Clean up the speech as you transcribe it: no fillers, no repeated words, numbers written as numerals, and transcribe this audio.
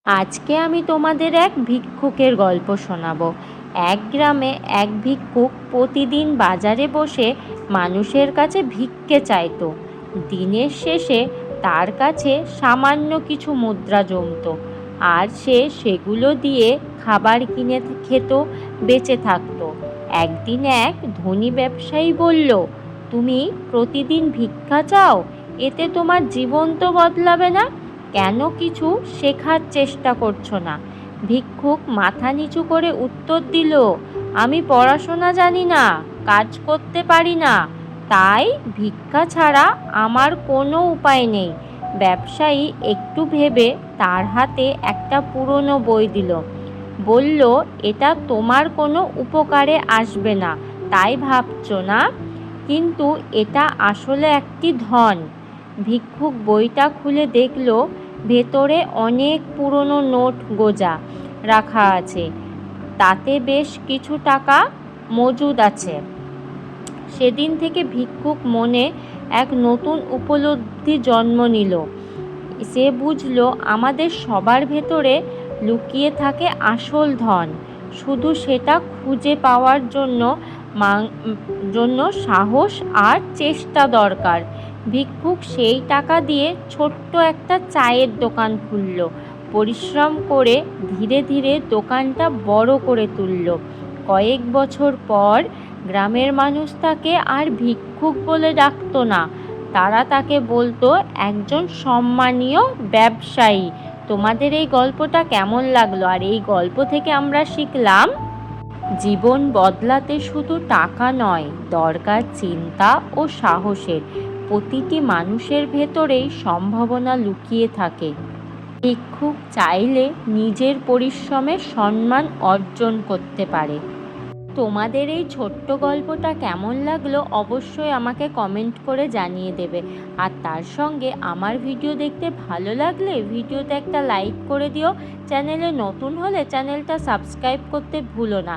আজকে আমি তোমাদের এক ভিক্ষুকের গল্প শোনাবো। এক গ্রামে এক ভিক্ষুক প্রতিদিন বাজারে বসে মানুষের কাছে ভিক্ষে চাইতো। দিনের শেষে তার কাছে সামান্য কিছু মুদ্রা জমতো, আর সে সেগুলো দিয়ে খাবার কিনে খেত, বেঁচে থাকতো। একদিন এক ধনী ব্যবসায়ী বলল, তুমি প্রতিদিন ভিক্ষা চাও, এতে তোমার জীবন তো বদলাবে না, কেন কিছু শেখার চেষ্টা করছো না? ভিক্ষুক মাথা নিচু করে উত্তর দিল, আমি পড়াশোনা জানি না, কাজ করতে পারি না, তাই ভিক্ষা ছাড়া আমার কোনো উপায় নেই। ব্যবসায়ী একটু ভেবে তার হাতে একটা পুরনো বই দিল। বলল, এটা তোমার কোনো উপকারে আসবে না, তাই ভাবছো না, কিন্তু এটা আসলে একটি ধন। ভিক্ষুক বইটা খুলে দেখল, ভেতরে অনেক পুরনো নোট গোজা রাখা আছে, তাতে বেশ কিছু টাকা মজুদ আছে। সেদিন থেকে ভিক্ষুক মনে এক নতুন উপলব্ধি জন্ম নিল। সে বুঝল, আমাদের সবার ভেতরে লুকিয়ে থাকে আসল ধন, শুধু সেটা খুঁজে পাওয়ার জন্য সাহস আর চেষ্টা দরকার। ভিক্ষুক সেই টাকা দিয়ে ছোট্ট একটা চায়ের দোকান খুলল। পরিশ্রম করে ধীরে ধীরে দোকানটা বড় করে তুলল। কয়েক বছর পর গ্রামের মানুষ তাকে আর ভিক্ষুক বলে ডাকতো না, তারা তাকে বলতো একজন সম্মানীয় ব্যবসায়ী। তোমাদের এই গল্পটা কেমন লাগলো? আর এই গল্প থেকে আমরা শিখলাম, জীবন বদলাতে শুধু টাকা নয়, দরকার চিন্তা ও সাহসের। প্রতিটি মানুষের ভেতরেই সম্ভাবনা লুকিয়ে থাকে। ভিক্ষুক চাইলে নিজের পরিশ্রমে সম্মান অর্জন করতে পারে। তোমাদের এই ছোট্ট গল্পটা কেমন লাগলো অবশ্যই আমাকে কমেন্ট করে জানিয়ে দেবে। আর তার সঙ্গে আমার ভিডিও দেখতে ভালো লাগলে ভিডিওতে একটা লাইক করে দিও। চ্যানেলে নতুন হলে চ্যানেলটা সাবস্ক্রাইব করতে ভুলো না।